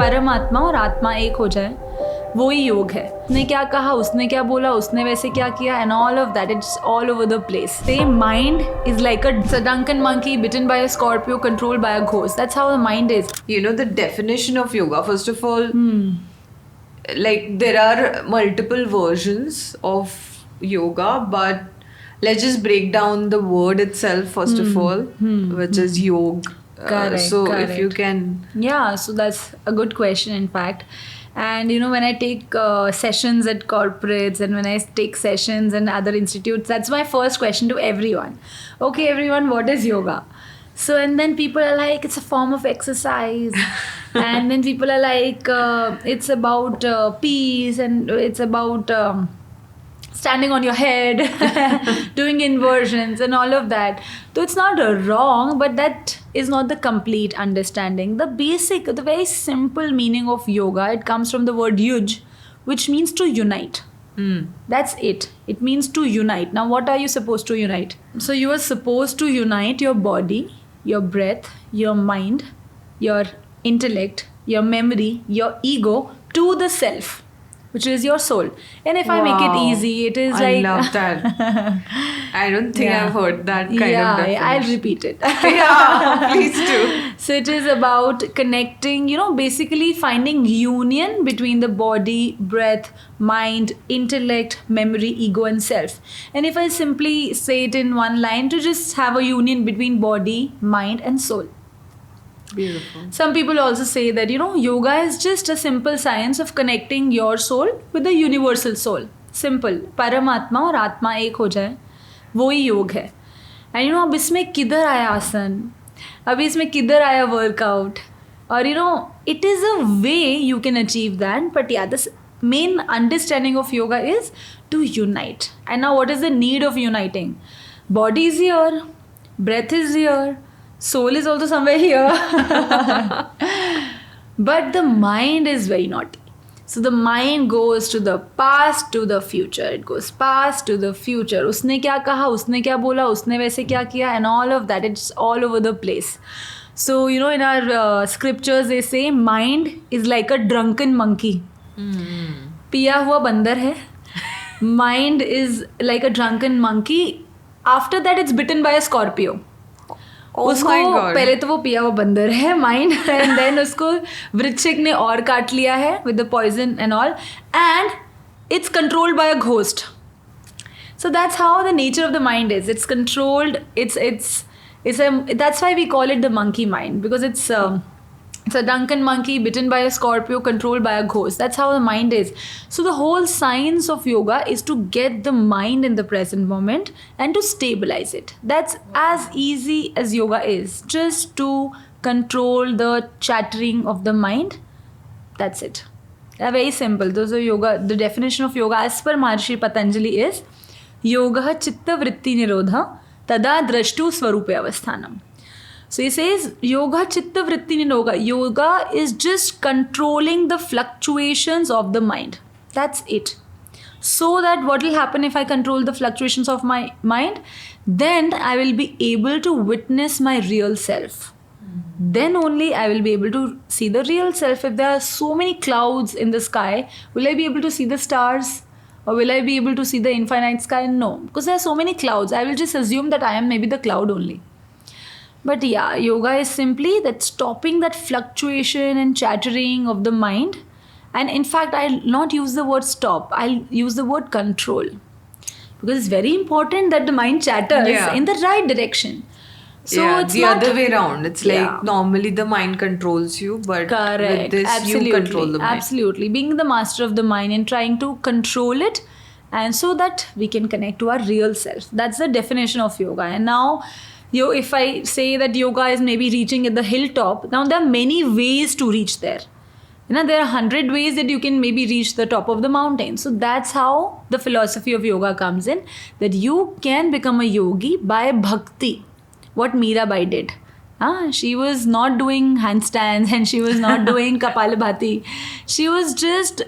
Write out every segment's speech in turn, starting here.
परमात्मा और आत्मा एक हो जाए, वो ही योग है. उसने क्या कहा, उसने क्या बोला, उसने वैसे क्या किया, and all of that, it's all over the place. Say mind is like a drunken monkey bitten by a scorpio, controlled by a ghost. That's how the mind is. You know the definition of yoga, first of all, like there are multiple versions of yoga, but let's just break down the word itself first of all, which is yog. Correct, so correct. if you can, Yeah, so that's a good question, in fact. And you know, when I take sessions at corporates and when I take sessions in other institutes, that's my first question to everyone. Okay, everyone, what is yoga? So, and then people are like, it's a form of exercise. And then people are like, it's about peace, and it's about standing on your head, doing inversions and all of that. So it's not wrong, but that is not the complete understanding. The basic, the very simple meaning of yoga, it comes from the word yuj, which means to unite. That's it. It means to unite. Now, what are you supposed to unite? So you are supposed to unite your body, your breath, your mind, your intellect, your memory, your ego to the self, which is your soul. And if I make it Wow. easy, it is I like... love that. I don't think Yeah. I've heard that kind of Yeah, definition. I'll repeat it. Yeah, please do. So it is about connecting, you know, basically finding union between the body, breath, mind, intellect, memory, ego and self. And if I simply say it in one line, to just have a union between body, mind and soul. Beautiful. Some people also say that, you know, yoga is just a simple science of connecting your soul with the universal soul. Simple. परमात्मा और आत्मा एक हो जाए, वो ही योग है. And you know, अब इसमें किधर आया आसन, अभी इसमें किधर आया वर्कआउट, और you know, it is a way you can achieve that. But yeah, the main understanding of yoga is to unite. And now what is the need of uniting? Body is here, breath is here, soul is also somewhere here. But the mind is very naughty. So the mind goes to the past, to the future. It goes past to the future. उसने क्या कहा, उसने क्या बोला, उसने वैसे क्या किया, and all of that. It's all over the place. So, you know, in our scriptures, they say mind is like a drunken monkey. पिया हुआ बंदर है. Mind is like a drunken monkey. After that, it's bitten by a Scorpio. Oh उसको my God. पहले तो वो पिया हुआ बंदर है माइंड, एंड देन उसको वृश्चिक ने और काट लिया है with the poison and all, and it's controlled by a ghost. So that's how the nature of the mind is. It's controlled. That's why we call it the monkey mind, because it's a drunken monkey bitten by a Scorpio, controlled by a ghost. That's how the mind is. So the whole science of yoga is to get the mind in the present moment and to stabilize it. That's as easy as yoga is. Just to control the chattering of the mind. That's it. Very simple. The definition of yoga as per Maharishi Patanjali is yoga chitta vritti nirodha tada drashtu swarupe avasthanam. So he says yoga chitta vritti nirodha. Yoga is just controlling the fluctuations of the mind. That's it. So that what will happen if I control the fluctuations of my mind? Then I will be able to witness my real self. Then only I will be able to see the real self. If there are so many clouds in the sky, will I be able to see the stars? Or will I be able to see the infinite sky? No, because there are so many clouds. I will just assume that I am maybe the cloud only. But yeah, yoga is simply that stopping that fluctuation and chattering of the mind. And in fact, I'll not use the word stop. I'll use the word control. Because it's very important that the mind chatters in the right direction. So it's the not other way around. It's like normally the mind controls you, but with this you control the mind. Absolutely. Being the master of the mind and trying to control it, and so that we can connect to our real self. That's the definition of yoga. And now, if I say that yoga is maybe reaching at the hilltop, now there are many ways to reach there. You know, there are 100 ways that you can maybe reach the top of the mountain. So that's how the philosophy of yoga comes in, that you can become a yogi by bhakti. What Mirabai did. She was not doing handstands and she was not doing Kapalabhati. She was just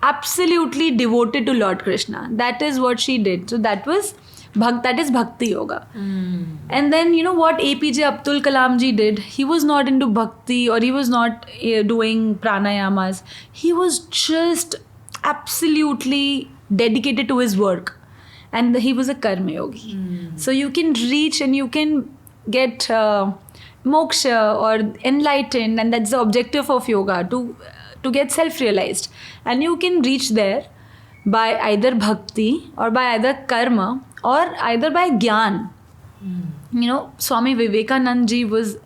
absolutely devoted to Lord Krishna. That is what she did. So that was That is Bhakti Yoga. And then you know what APJ Abdul Kalam ji did? He was not into Bhakti, or he was not doing pranayamas. He was just absolutely dedicated to his work. And he was a karma yogi. So you can reach and you can get moksha or enlightened, and that's the objective of yoga, to get self-realized. And you can reach there by either bhakti or by either karma or either by gyan. You know, Swami Vivekanand ji was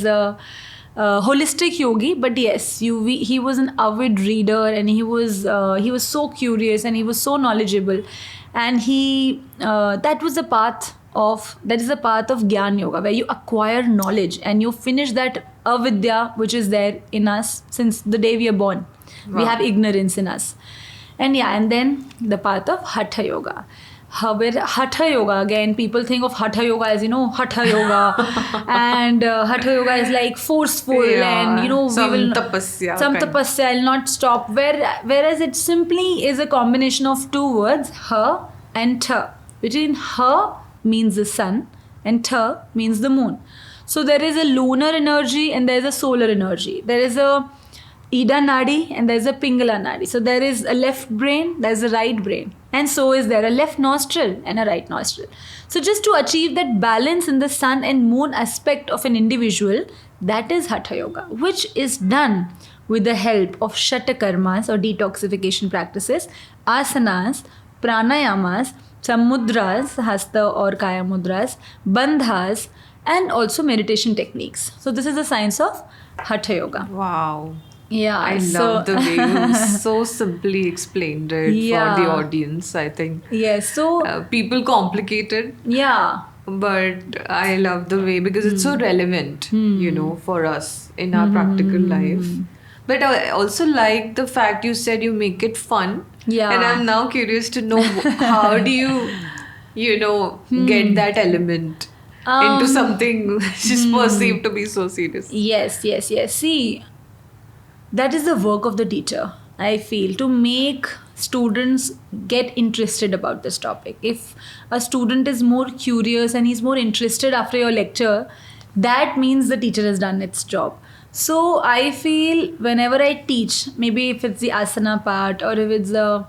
a holistic yogi, but yes, he was an avid reader, and he was so curious, and he was so knowledgeable, and that is the path of Gyan Yoga, where you acquire knowledge and you finish that avidya which is there in us since the day we are born. We have ignorance in us, and then the path of Hatha Yoga. Hatha Yoga, again, people think of Hatha Yoga as, Hatha Yoga, and Hatha Yoga is like forceful, and tapasya. Some tapasya, I'll not stop. Whereas it simply is a combination of two words, Ha and Ta. Between Ha means the sun, and Ta means the moon. So there is a lunar energy and there is a solar energy. There is a Ida Nadi and there is a Pingala Nadi. So there is a left brain, there is a right brain. And so is there a left nostril and a right nostril. So just to achieve that balance in the sun and moon aspect of an individual, that is Hatha Yoga, which is done with the help of Shata Karmas or detoxification practices, asanas, pranayamas, some mudras, hasta or kaya mudras, bandhas, and also meditation techniques. So this is the science of Hatha Yoga. Wow. Yeah, I love the way you so simply explained it for the audience, I think. Yes, so... people complicate it. Yeah. But I love the way, because it's so relevant, for us in our practical life. But I also like the fact you said you make it fun. Yeah. And I'm now curious to know how do you, get that element into something which is perceived to be so serious. Yes. See, that is the work of the teacher, I feel, to make students get interested about this topic. If a student is more curious and he's more interested after your lecture, that means the teacher has done its job. So I feel whenever I teach, maybe if it's the asana part or if it's the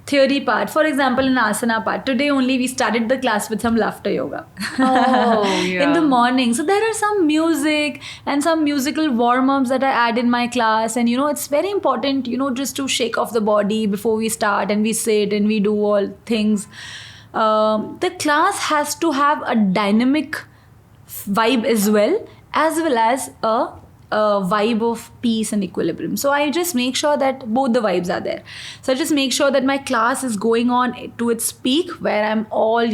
theory part, for example, in asana part, today only we started the class with some laughter yoga. Oh, yeah. In the morning. So there are some music and some musical warm-ups that I add in my class, and it's very important, just to shake off the body before we start, and we sit and we do all things. The class has to have a dynamic vibe as well as a vibe of peace and equilibrium. So I just make sure that both the vibes are there. So I just make sure that my class is going on to its peak, where I'm all,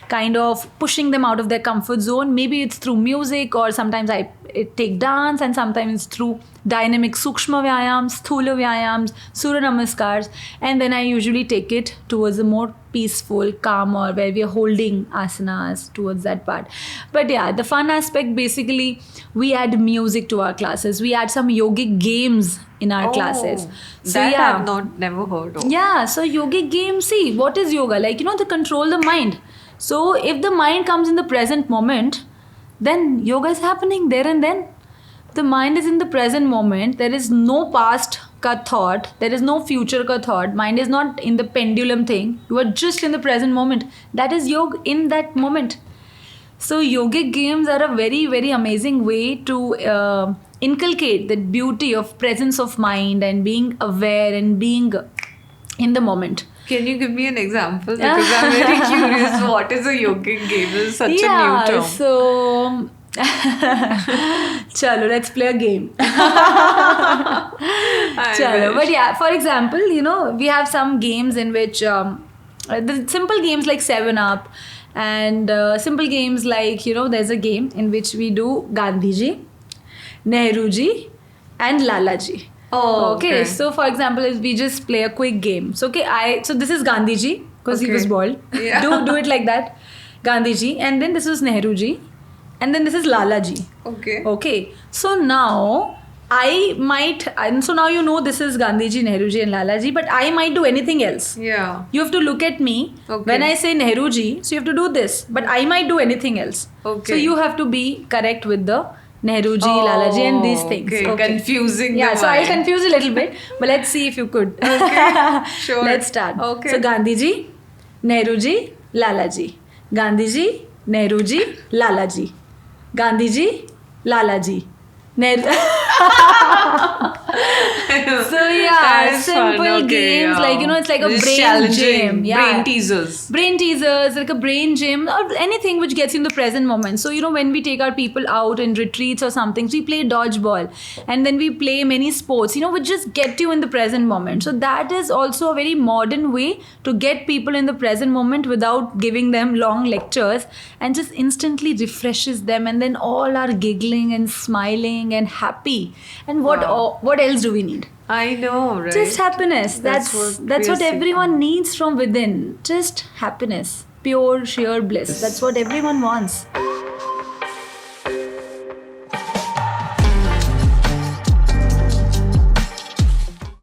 kind of pushing them out of their comfort zone. Maybe it's through music, or sometimes I take dance, and sometimes through dynamic sukshma vyayams, sthula vyayams, surya namaskars, and then I usually take it towards a more peaceful, calmer, where we are holding asanas towards that part. But yeah, the fun aspect, basically, we add music to our classes. We add some yogic games in our classes. So that I've never heard of. Yeah, so yogic games, see, what is yoga? Like, to control the mind. So if the mind comes in the present moment, then yoga is happening there and then. The mind is in the present moment. There is no past ka thought. There is no future ka thought. Mind is not in the pendulum thing. You are just in the present moment. That is yoga in that moment. So yogic games are a very, very amazing way to inculcate the beauty of presence of mind and being aware and being in the moment. Can you give me an example? Because I'm very curious. What is a yogic game? This is such a new term. So... Chalo, let's play a game. Chalo. But yeah, for example, we have some games in which the simple games like 7-Up, and simple games like, there's a game in which we do Gandhiji, Nehruji, and Lalaji. Oh, okay. So for example, if we just play a quick game. So so this is Gandhiji, because he was bald. Yeah. Do it like that. Gandhiji, and then this was Nehruji. And then this is Lalaji. Okay. Okay. So now I might, and so now you know this is Gandhiji, Nehruji, and Lalaji, but I might do anything else. Yeah. You have to look at me Okay. when I say Nehruji, so you have to do this, but I might do anything else. Okay. So you have to be correct with the Nehruji, Lalaji, and these things. Okay. Confusing. Yeah, the so I'll mind. confuse a little bit, but let's see if you could. Okay. Sure. Let's start. Okay. So Gandhiji, Nehruji, Lalaji. Gandhiji, Nehruji, Lalaji. Gandhiji, Lalaji. Nehru. So yeah, That is simple fun. Okay, games, yeah. like, you know, it's like a Just brain challenging, gym. Yeah. brain teasers. Brain teasers, like a brain gym, or anything which gets you in the present moment. So, you know, when we take our people out in retreats or something, so we play dodgeball and then we play many sports, you know, which just get you in the present moment. So that is also a very modern way to get people in the present moment without giving them long lectures, and just instantly refreshes them, and then all are giggling and smiling and happy. And what else do we need? I know, right? Just happiness. That's what what we are everyone needs from within. Just happiness, pure sheer bliss. That's what everyone wants.